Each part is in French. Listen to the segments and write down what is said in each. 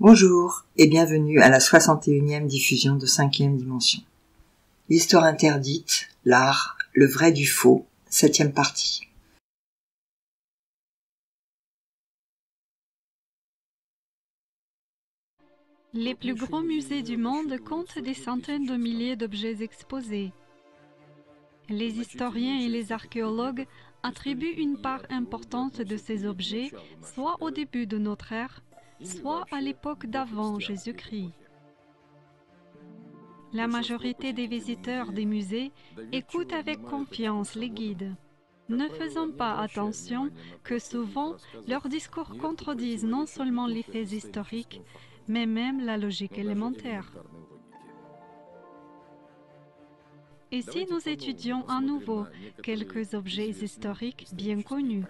Bonjour et bienvenue à la 61e diffusion de 5e dimension. L'histoire interdite, l'art, le vrai du faux, 7e partie. Les plus grands musées du monde comptent des centaines de milliers d'objets exposés. Les historiens et les archéologues attribuent une part importante de ces objets soit au début de notre ère, soit à l'époque d'avant Jésus-Christ. La majorité des visiteurs des musées écoutent avec confiance les guides, ne faisant pas attention que souvent leurs discours contredisent non seulement les faits historiques, mais même la logique élémentaire. Et si nous étudions à nouveau quelques objets historiques bien connus?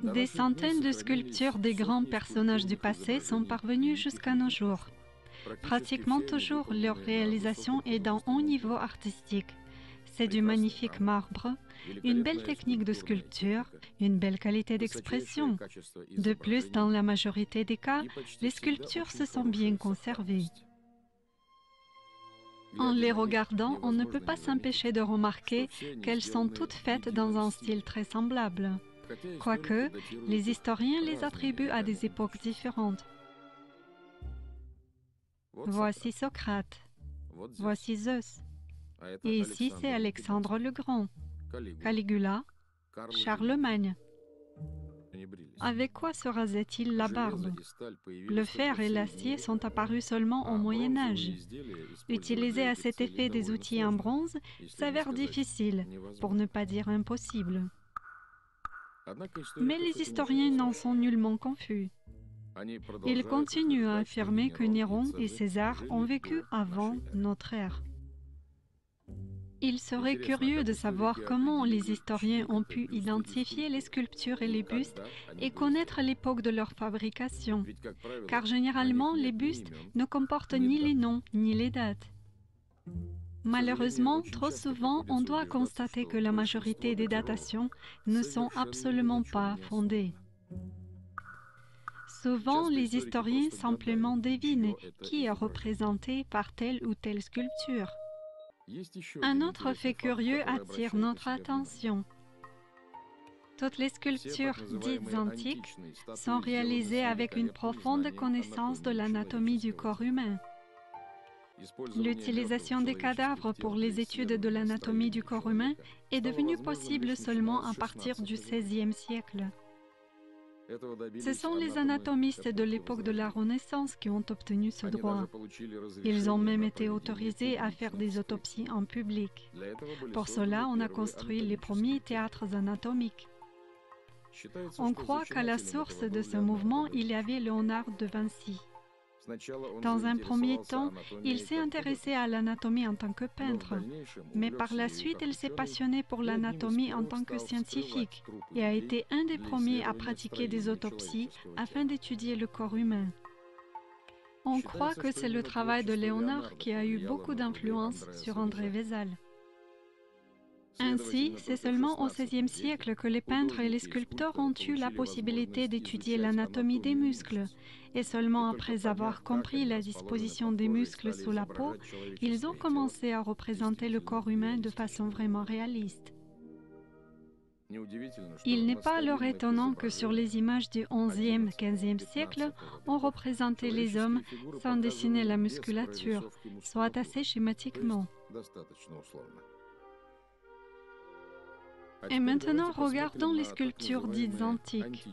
Des centaines de sculptures des grands personnages du passé sont parvenues jusqu'à nos jours. Pratiquement toujours, leur réalisation est d'un haut niveau artistique. C'est du magnifique marbre, une belle technique de sculpture, une belle qualité d'expression. De plus, dans la majorité des cas, les sculptures se sont bien conservées. En les regardant, on ne peut pas s'empêcher de remarquer qu'elles sont toutes faites dans un style très semblable. Quoique, les historiens les attribuent à des époques différentes. Voici Socrate, voici Zeus, et ici c'est Alexandre le Grand, Caligula, Charlemagne. Avec quoi se rasait-il la barbe? Le fer et l'acier sont apparus seulement au Moyen Âge. Utiliser à cet effet des outils en bronze s'avère difficile, pour ne pas dire impossible. Mais les historiens n'en sont nullement confus. Ils continuent à affirmer que Néron et César ont vécu avant notre ère. Il serait curieux de savoir comment les historiens ont pu identifier les sculptures et les bustes et connaître l'époque de leur fabrication, car généralement les bustes ne comportent ni les noms ni les dates. Malheureusement, trop souvent, on doit constater que la majorité des datations ne sont absolument pas fondées. Souvent, les historiens simplement devinent qui est représenté par telle ou telle sculpture. Un autre fait curieux attire notre attention. Toutes les sculptures dites antiques sont réalisées avec une profonde connaissance de l'anatomie du corps humain. L'utilisation des cadavres pour les études de l'anatomie du corps humain est devenue possible seulement à partir du XVIe siècle. Ce sont les anatomistes de l'époque de la Renaissance qui ont obtenu ce droit. Ils ont même été autorisés à faire des autopsies en public. Pour cela, on a construit les premiers théâtres anatomiques. On croit qu'à la source de ce mouvement, il y avait Léonard de Vinci. Dans un premier temps, il s'est intéressé à l'anatomie en tant que peintre, mais par la suite, il s'est passionné pour l'anatomie en tant que scientifique et a été un des premiers à pratiquer des autopsies afin d'étudier le corps humain. On croit que c'est le travail de Léonard qui a eu beaucoup d'influence sur André Vézal. Ainsi, c'est seulement au XVIe siècle que les peintres et les sculpteurs ont eu la possibilité d'étudier l'anatomie des muscles, et seulement après avoir compris la disposition des muscles sous la peau, ils ont commencé à représenter le corps humain de façon vraiment réaliste. Il n'est pas alors étonnant que sur les images du XIe, XVe siècle, on représentait les hommes sans dessiner la musculature, soit assez schématiquement. Et maintenant, regardons les sculptures dites antiques.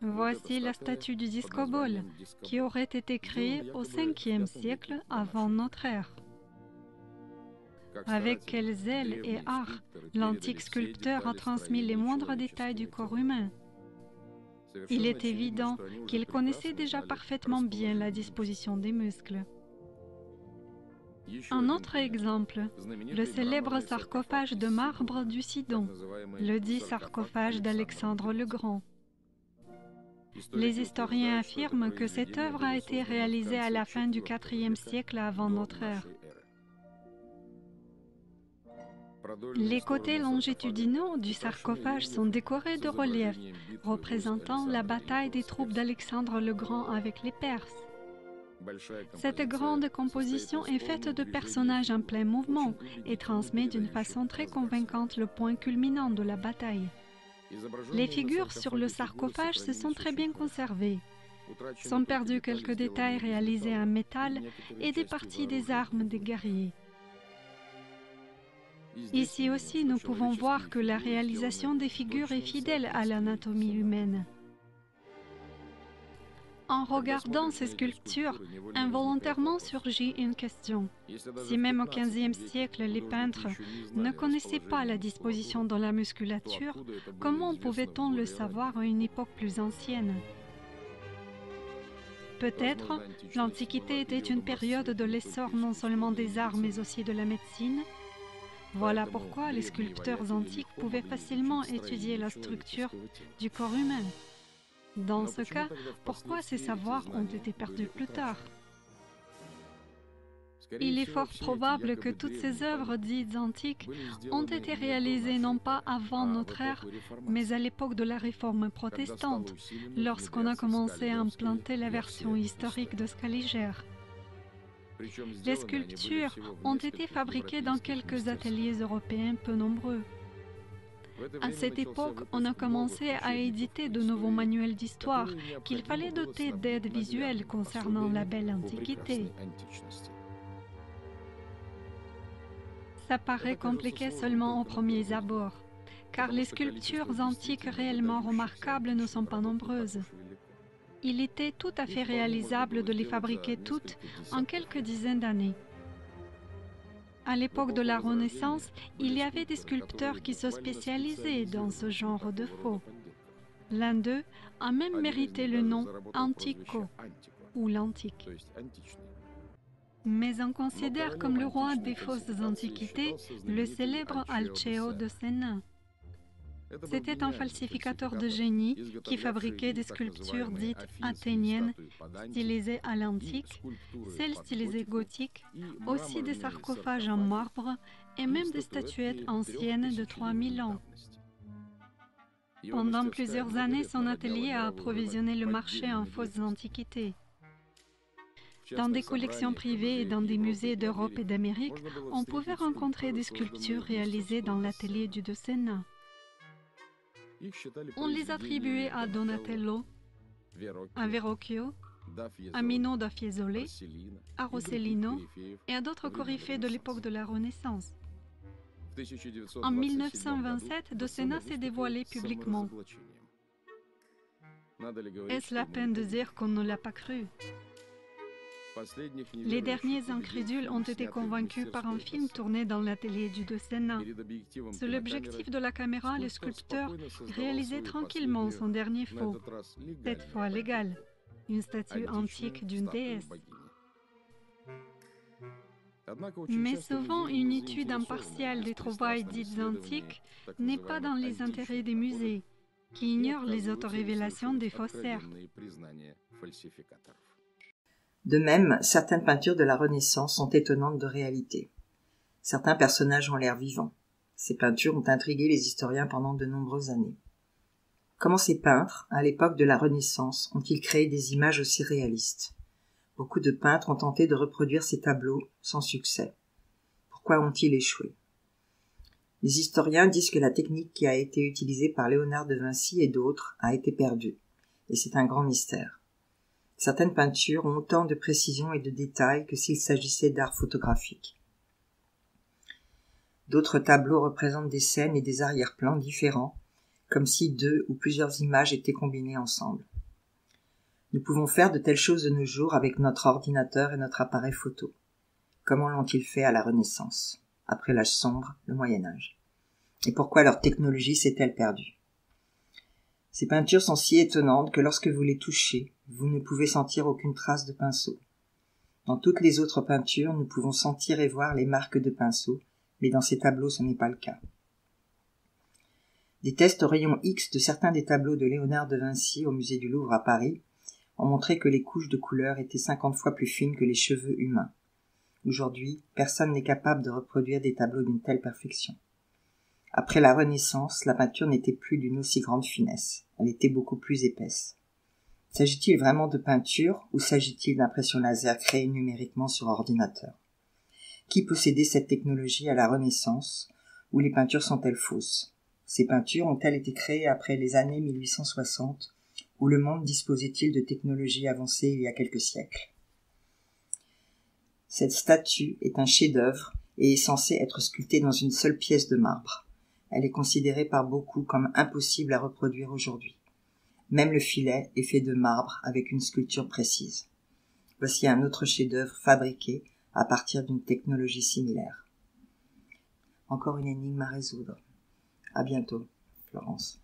Voici la statue du Discobole, qui aurait été créée au Ve siècle avant notre ère. Avec quels zèle et art, l'antique sculpteur a transmis les moindres détails du corps humain. Il est évident qu'il connaissait déjà parfaitement bien la disposition des muscles. Un autre exemple, le célèbre sarcophage de marbre du Sidon, le dit sarcophage d'Alexandre le Grand. Les historiens affirment que cette œuvre a été réalisée à la fin du IVe siècle avant notre ère. Les côtés longitudinaux du sarcophage sont décorés de reliefs représentant la bataille des troupes d'Alexandre le Grand avec les Perses. Cette grande composition est faite de personnages en plein mouvement et transmet d'une façon très convaincante le point culminant de la bataille. Les figures sur le sarcophage se sont très bien conservées. Sont perdus quelques détails réalisés en métal et des parties des armes des guerriers. Ici aussi, nous pouvons voir que la réalisation des figures est fidèle à l'anatomie humaine. En regardant ces sculptures, involontairement surgit une question. Si même au XVe siècle, les peintres ne connaissaient pas la disposition de la musculature, comment pouvait-on le savoir à une époque plus ancienne? Peut-être, l'Antiquité était une période de l'essor non seulement des arts, mais aussi de la médecine. Voilà pourquoi les sculpteurs antiques pouvaient facilement étudier la structure du corps humain. Dans ce cas, pourquoi ces savoirs ont été perdus plus tard? Il est fort probable que toutes ces œuvres dites antiques ont été réalisées non pas avant notre ère, mais à l'époque de la Réforme protestante, lorsqu'on a commencé à implanter la version historique de Scaliger. Les sculptures ont été fabriquées dans quelques ateliers européens peu nombreux. À cette époque, on a commencé à éditer de nouveaux manuels d'histoire qu'il fallait doter d'aides visuelles concernant la belle Antiquité. Ça paraît compliqué seulement aux premiers abords, car les sculptures antiques réellement remarquables ne sont pas nombreuses. Il était tout à fait réalisable de les fabriquer toutes en quelques dizaines d'années. À l'époque de la Renaissance, il y avait des sculpteurs qui se spécialisaient dans ce genre de faux. L'un d'eux a même mérité le nom Antico, ou l'antique. Mais on considère comme le roi des fausses antiquités le célèbre Alceo de Sennaar. C'était un falsificateur de génie qui fabriquait des sculptures dites athéniennes, stylisées à l'antique, celles stylisées gothiques, aussi des sarcophages en marbre et même des statuettes anciennes de 3000 ans. Pendant plusieurs années, son atelier a approvisionné le marché en fausses antiquités. Dans des collections privées et dans des musées d'Europe et d'Amérique, on pouvait rencontrer des sculptures réalisées dans l'atelier du de Sennaar. On les attribuait à Donatello, à Verrocchio, à Mino da Fiesole, à Rossellino et à d'autres coryphées de l'époque de la Renaissance. En 1927, de Sennaar s'est dévoilé publiquement. Est-ce la peine de dire qu'on ne l'a pas cru? Les derniers incrédules ont été convaincus par un film tourné dans l'atelier du de Sennaar. Sous l'objectif de la caméra, le sculpteur réalisait tranquillement son dernier faux, cette fois légal, une statue antique d'une déesse. Mais souvent, une étude impartiale des trouvailles dites antiques n'est pas dans les intérêts des musées, qui ignorent les autorévélations des faussaires. De même, certaines peintures de la Renaissance sont étonnantes de réalité. Certains personnages ont l'air vivants. Ces peintures ont intrigué les historiens pendant de nombreuses années. Comment ces peintres, à l'époque de la Renaissance, ont-ils créé des images aussi réalistes? Beaucoup de peintres ont tenté de reproduire ces tableaux sans succès. Pourquoi ont-ils échoué? Les historiens disent que la technique qui a été utilisée par Léonard de Vinci et d'autres a été perdue, et c'est un grand mystère. Certaines peintures ont autant de précision et de détails que s'il s'agissait d'art photographique. D'autres tableaux représentent des scènes et des arrière-plans différents, comme si 2 ou plusieurs images étaient combinées ensemble. Nous pouvons faire de telles choses de nos jours avec notre ordinateur et notre appareil photo. Comment l'ont-ils fait à la Renaissance, après l'âge sombre, le Moyen-Âge? Et pourquoi leur technologie s'est-elle perdue? Ces peintures sont si étonnantes que lorsque vous les touchez, vous ne pouvez sentir aucune trace de pinceau. Dans toutes les autres peintures, nous pouvons sentir et voir les marques de pinceau, mais dans ces tableaux, ce n'est pas le cas. Des tests au rayon X de certains des tableaux de Léonard de Vinci au musée du Louvre à Paris ont montré que les couches de couleurs étaient 50 fois plus fines que les cheveux humains. Aujourd'hui, personne n'est capable de reproduire des tableaux d'une telle perfection. Après la Renaissance, la peinture n'était plus d'une aussi grande finesse. Elle était beaucoup plus épaisse. S'agit-il vraiment de peinture ou s'agit-il d'impression laser créée numériquement sur ordinateur? Qui possédait cette technologie à la Renaissance, ou les peintures sont-elles fausses? Ces peintures ont-elles été créées après les années 1860, où le monde disposait-il de technologies avancées il y a quelques siècles? Cette statue est un chef-d'œuvre et est censée être sculptée dans une seule pièce de marbre. Elle est considérée par beaucoup comme impossible à reproduire aujourd'hui. Même le filet est fait de marbre avec une sculpture précise. Voici un autre chef-d'œuvre fabriqué à partir d'une technologie similaire. Encore une énigme à résoudre. À bientôt, Florence.